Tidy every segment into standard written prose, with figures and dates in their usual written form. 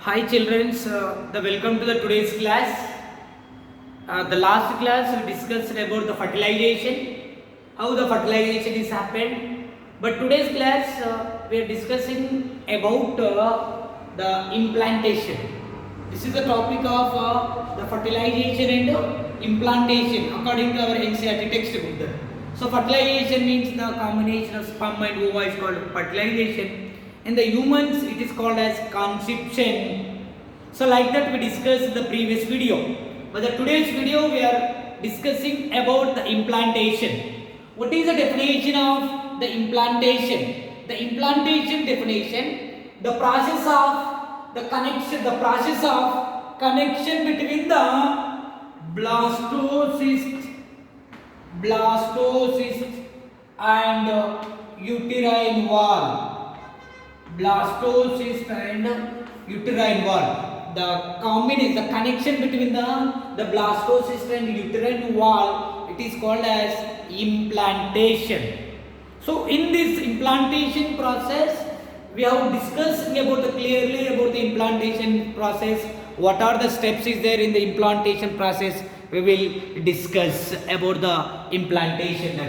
Hi children, the welcome to the today's class. The last class we discussed about the fertilization, how the fertilization is happened. But today's class we are discussing about the implantation. This is the topic of the fertilization and implantation according to our NCERT textbook. So fertilization means the combination of sperm and ova is called fertilization. In the humans it is called as conception. So like that we discussed in the previous video, but the today's video we are discussing about the implantation. What is the definition of the implantation? The implantation definition, the process of the process of connection between the blastocyst and uterine wall. Blastocyst and uterine wall. The connection between the blastocyst and uterine wall, it is called as implantation. So in this implantation process, we have discussed clearly about the implantation process. What are the steps is there in the implantation process? We will discuss about the implantation.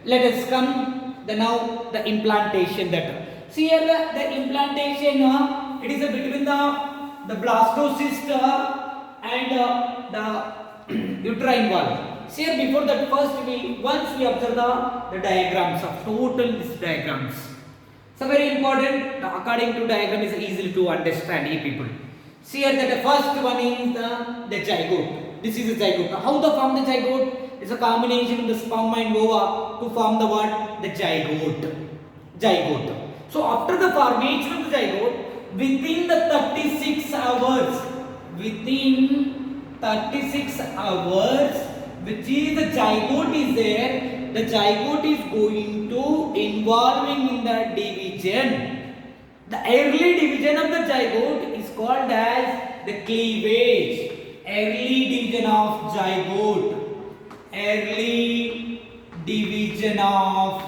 Let us come now the implantation that. See here the implantation, it is between the blastocyst and the uterine wall. See here before that first once we observe the diagrams of total these diagrams. So very important, according to diagram is easy to understand people. See here that the first one is the zygote. This is the zygote. How to form the zygote? It's a combination of the sperm and ova to form the what? The zygote. So after the formation of the zygote, within the 36 hours, which is the zygote is there, the zygote is going to involving in the division. The early division of the zygote is called as the cleavage. Early division of zygote. Early division of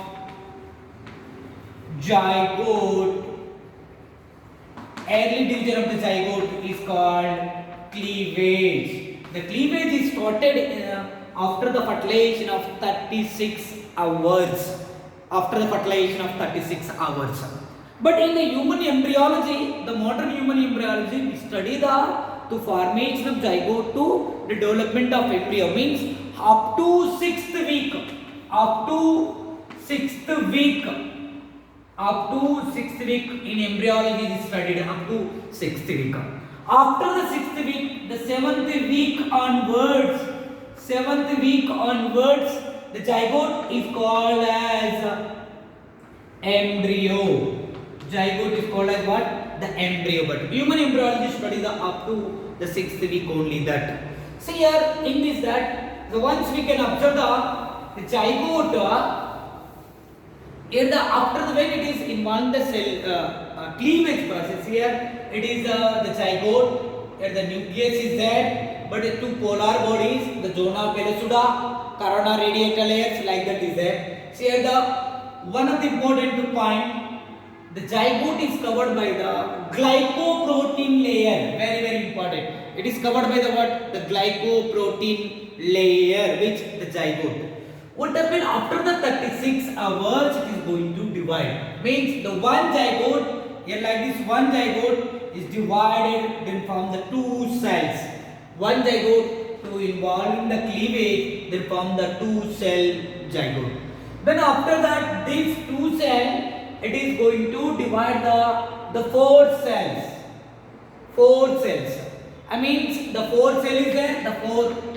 zygote is called cleavage. The cleavage is started after the fertilization of 36 hours. But in the human embryology, the modern human embryology, we study the formation of zygote to the development of embryo, means up to sixth week in embryology is studied up to 6th week. After the 6th week, the 7th week onwards, the zygote is called as embryo. Zygote is called as what? The embryo. But human embryology studies up to the 6th week only that. See here in this that, so once we can observe the zygote. Here after the when it is involved the cell cleavage process, here it is the zygote, here the nucleus is there, but two polar bodies, the zona pellucida, corona radiata layers, like that is there. See here one of the important point, the zygote is covered by the glycoprotein layer, very important. It is covered by the what? The glycoprotein layer, which the zygote. What happens after the 36 hours, it is going to divide. Means the one zygote, here like this, one zygote is divided, then form the two cells. One zygote to involve in the cleavage, then form the two cell zygote. Then after that, these two cells, it is going to divide the four cells. I mean the four cell is there,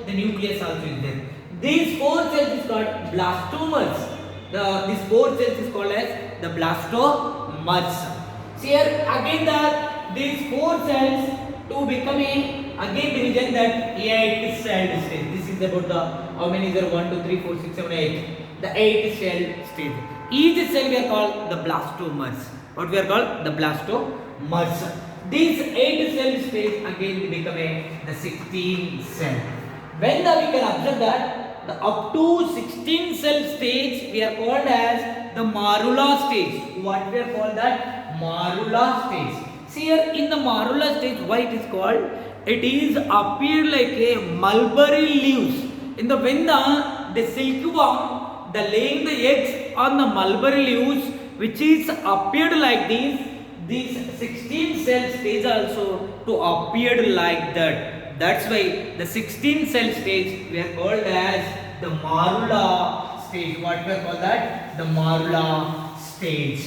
the nucleus also is there. These four cells is called blastomeres. These four cells is called as the blastomeres. See here again these four cells to become again division that 8 cell stage. This is about the how many is there? 1, 2, 3, 4, 6, 7, 8. The 8 cell stage. Each cell we are called the blastomeres. What we are called? The blastomeres. These 8 cell stage again become the 16 cell. When we can observe that the up to 16 cell stage we are called as the marula stage. What we are called that? Marula stage. See here in the morula stage, why it is called? It is appear like a mulberry leaves. In the when the silkworm, the laying the eggs on the mulberry leaves, which is appeared like this. These 16 cell stage also to appeared like that. That's why the 16 cell stage we are called as the morula stage. What we are called that? The morula stage.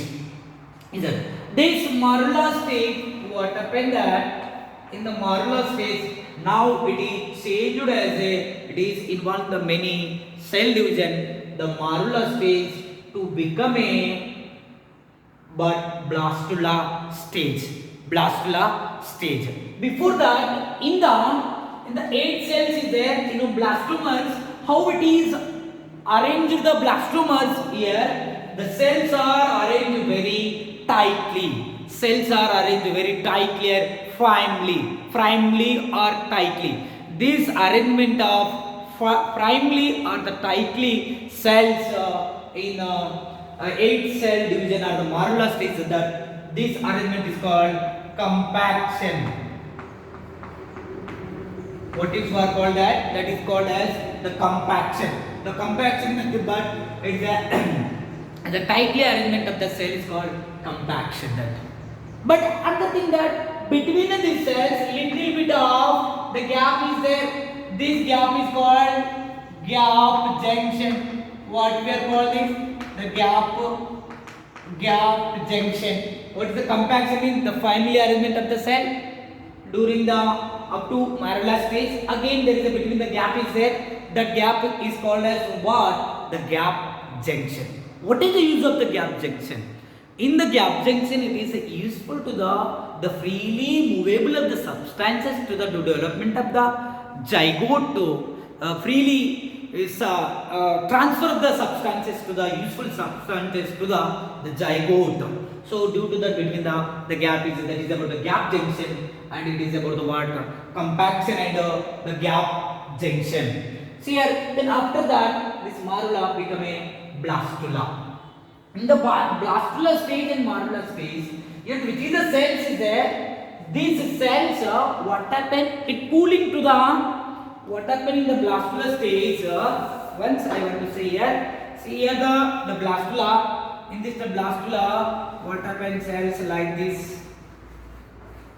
Is it? This morula stage, what happened that in the morula stage, now it is changed as a, it is involved the many cell division, the morula stage to become a but blastula stage. Blastula stage. Before that, in the 8 cells is there, blastomeres. How it is arranged the blastomeres here? The cells are arranged very tightly. Cells are arranged very tightly or firmly or tightly. This arrangement of firmly or the tightly cells in 8 cell division or the morula stage, that this arrangement is called compaction. What is called that? That is called as the compaction. The compaction of the bud is the tightly arrangement of the cell is called compaction. That. But another thing that between these cells, little bit of the gap is there. This gap is called gap junction. What we are calling the gap junction. What is the compaction mean? The finely arrangement of the cell during the up to morula stage. Again there is a between the gap is there. That gap is called as what? The gap junction. What is the use of the gap junction? In the gap junction, it is useful to the freely movable of the substances to the development of the zygote to freely is transfer of the substances to the useful substances to the zygote. So due to that between the gap is that is about the gap junction, and it is about the what? Compaction and the gap junction. See here, then after that this morula become a blastula. In the blastula stage and morula stage, yet which is the cells is there, these cells what happen? It cooling to the what happened in the blastula stage. Once I want to say here, see here the blastula. In this the blastula, what happens? Cells like this.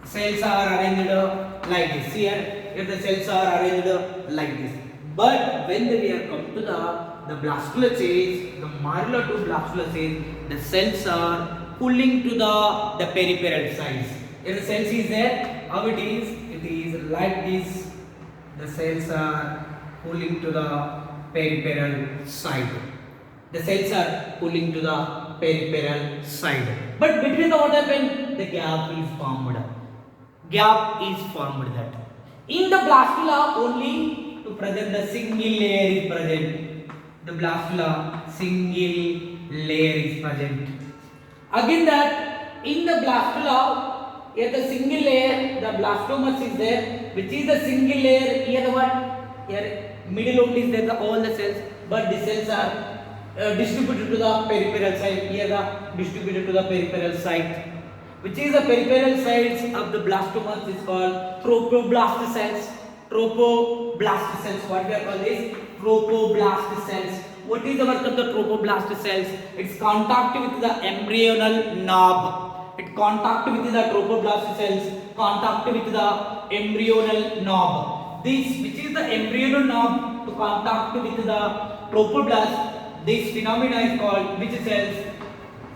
Cells are arranged like this. See here the cells are arranged like this. But when we are come to the blastula stage, the morula to blastula stage, the cells are pulling to the peripheral sides. If the cells is there, how it is? It is like this. The cells are pulling to the peripheral side. The cells are pulling to the peripheral side. But between the what happened? The gap is formed. Gap is formed that. In the blastula only to present the single layer is present. The blastula single layer is present. Again that in the blastula, here the single layer, the blastomeres is there, which is the single layer. Here the what? Here middle only is there, all the cells, but the cells are distributed to the peripheral side. Here the distributed to the peripheral side. Which is the peripheral sides of the blastomeres is called trophoblast cells. Trophoblast cells. What we are called is trophoblast cells. What is the work of the trophoblast cells? It's contact with the embryonal knob. It contact with the trophoblast cells. Contact with the embryonal knob. This, which is the embryonal knob, to contact with the trophoblast. This phenomena is called which cells?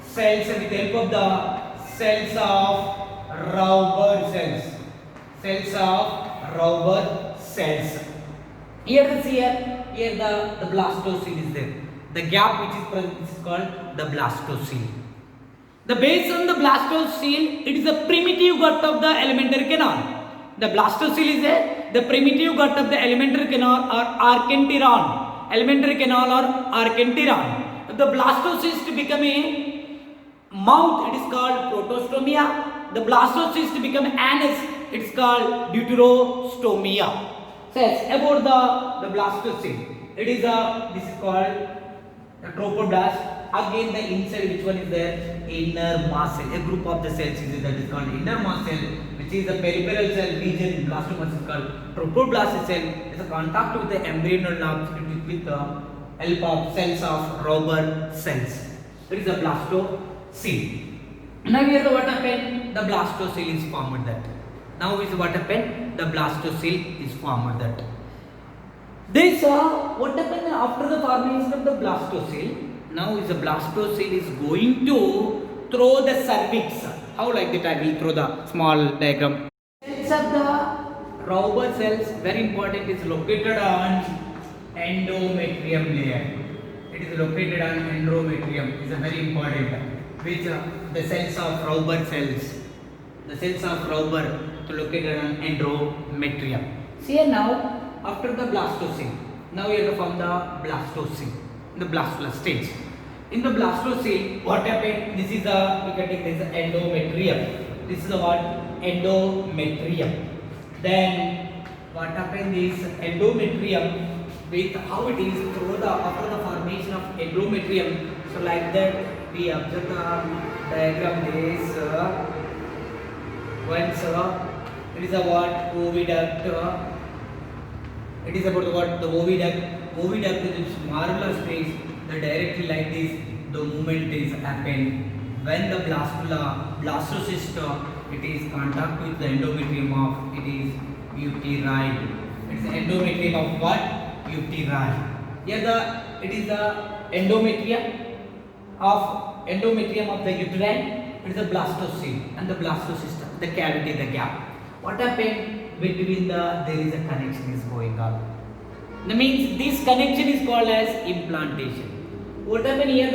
Cells with the help of the cells of Rauber cells. Cells of Rauber cells. Here the blastocele is there. The gap which is present is called the blastocele. The base on the blastocele, it is the primitive gut of the alimentary canal. The blastocele is the primitive gut of the alimentary canal or archenteron. Alimentary canal or archenteron. If the blastocyst become a mouth, it is called protostomia. The blastocyst become anus, it is called deuterostomia. Says about the blastocyst. It is this is called the trophoblast. Again the inside, which one is there? innermost cell. A group of the cells is that is called innermost cell, which is the peripheral cell region. Blastomeres is called trophoblast cell. It's a contact with the embryonal nerve with the help of cells of Robert cells. That is the blastocele. Now here the what happened? The blastocele is formed that. Now is what happened? The blastocele is formed that. This what happened after the formation of the blastocele? Now is the blastocele is going to throw the cervix. How like that I will throw the small diagram. Cells of the Robert cells, very important, is located on endometrium layer. It is located on endometrium. Is a very important. Which the cells of Robert cells. The cells of Robert located on endometrium. See here now. After the blastocele, now we have to form the blastocele, the blastula stage. In the blastocele, what happened? This is the, we can take this endometrium. This is the what? Endometrium. Then what happened is endometrium with how it is through the after the formation of endometrium. So like that we observe the diagram is once it is a what? Oviduct. It is about what the oviduct. Oviduct is marvelous space. The directly like this, the movement is happen when the blastocyst it is contact with the endometrium of it is uterine. It is endometrium of what? Uterine. Here it is the endometrium of the uterine. It is the blastocele and the blastocyst, the cavity, the gap. What happened? Between there is a connection is going on. That means this connection is called as implantation. What happened here?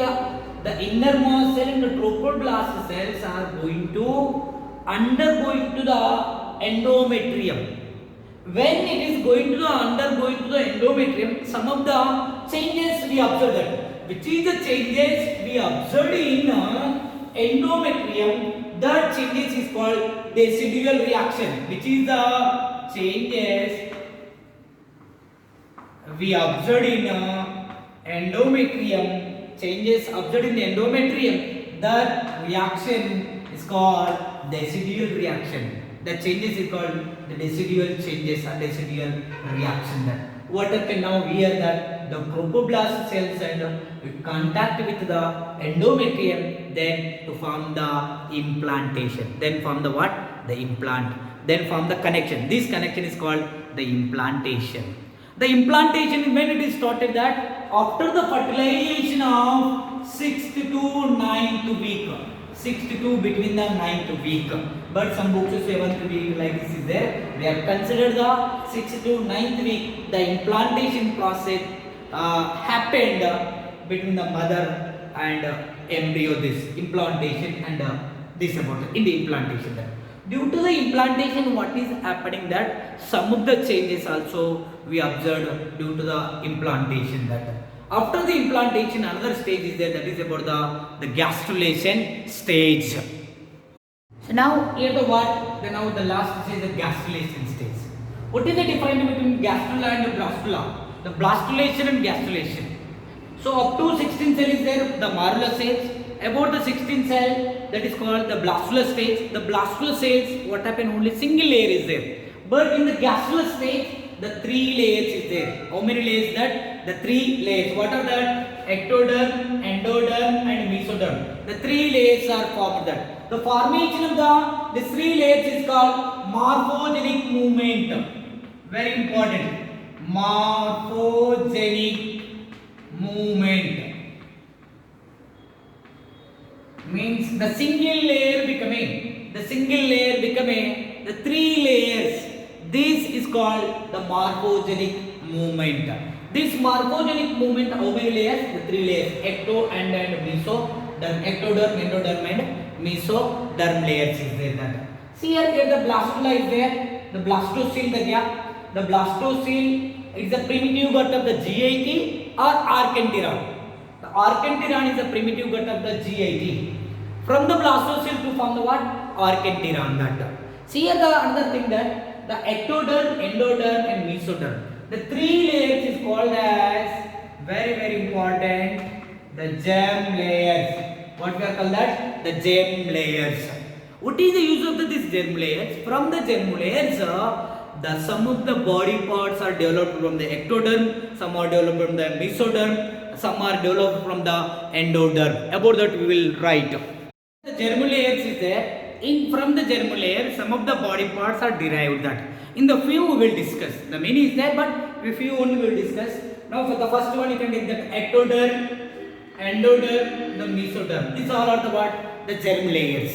The innermost cell and the trophoblast cells are going to undergoing to the endometrium. When it is going to the undergoing to the endometrium, some of the changes we observe that. Which is the changes we observed in endometrium? That changes is called decidual reaction, which is the changes we observed in endometrium. Changes observed in the endometrium. That reaction is called decidual reaction. The changes is called the decidual changes or decidual reaction. That what happened now here that the trophoblast cells and contact with the endometrium, then to form the implantation. Then form the what? The implant. Then form the connection. This connection is called the implantation. The implantation when it is started that after the fertilization of 6th to 9th week. 6th to between the 9th week. But some books say 7th week like this is there. We have considered the 6th to 9th week. The implantation process happened between the mother and embryo. This implantation and this about in the implantation. That due to the implantation, what is happening that some of the changes also we observed due to the implantation. That after the implantation, another stage is there, that is about the gastrulation stage. So now here the what? Now the last stage is the gastrulation stage. What is the difference between gastrula and blastula? The blastulation and gastrulation. So up to 16 cell is there, the marula cells. About the 16 cell, that is called the blastula stage. The blastula cells, what happened? Only single layer is there. But in the gastrula stage, the 3 layers is there. How many layers that? The 3 layers. What are that? Ectoderm, endoderm and mesoderm. The 3 layers are formed that. The formation of the 3 layers is called morphogenic movement. Very important. Morphogenic movement. Means the single layer becoming the 3 layers. This is called the morphogenic movement. This morphogenic movement, how many layers? The 3 layers, ecto and mesoderm, ectoderm, endoderm and mesoderm layers is there. That. See here the blastula is there, the blastocele, the gap. The blastocele is the primitive gut of the GIT or archenteron. The archenteron is the primitive gut of the GIT. From the blastocele to form the what? Archenteron. That. See here another thing that the ectoderm, endoderm and mesoderm. The 3 layers is called as very important the germ layers. What we are called that? The germ layers. What is the use of these germ layers? From the germ layers, some of the body parts are developed from the ectoderm, some are developed from the mesoderm, some are developed from the endoderm. About that we will write. The germ layers is there. From the germ layer, some of the body parts are derived. That in the few we will discuss. The many is there, but a few only we will discuss. Now for the first one, you can take that ectoderm, endoderm, the mesoderm. These all are the what? The germ layers.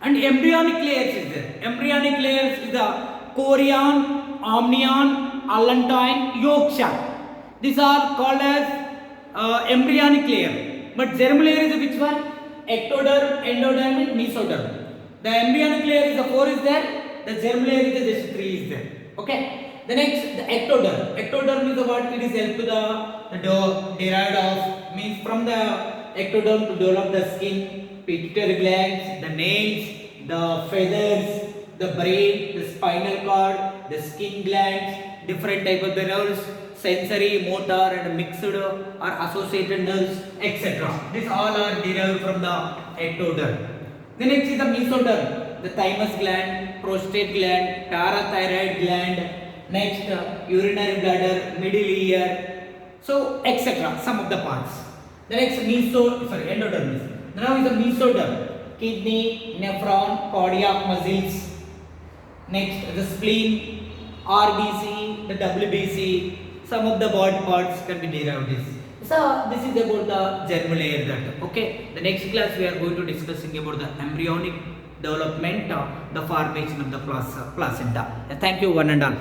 And embryonic layers is there. Embryonic layers is the chorion, amnion, allantoin, yolk sac. These are called as embryonic layer. But germ layer is which one? Ectoderm, endoderm, and mesoderm. The embryonic layer is the 4 is there. The germ layer is the just 3 is there. Okay. The next, the ectoderm. Ectoderm is the what? It is help to the derived of, means from the ectoderm to develop the skin, pituitary glands, the nails, the feathers, the brain, the spinal cord, the skin glands, different type of the nerves, sensory, motor, and mixed or associated nerves, etc. These all are derived from the ectoderm. The next is the mesoderm, the thymus gland, prostate gland, parathyroid gland, next urinary bladder, middle ear, so etc. Some of the parts. The next endoderm is. Now is the mesoderm, kidney, nephron, cardiac muscles. Next the spleen, RBC, the WBC. Some of the body parts can be derived this. So this is about the germ layer that. Okay. The next class we are going to discussing about the embryonic development, the formation of the placenta. Thank you one and all.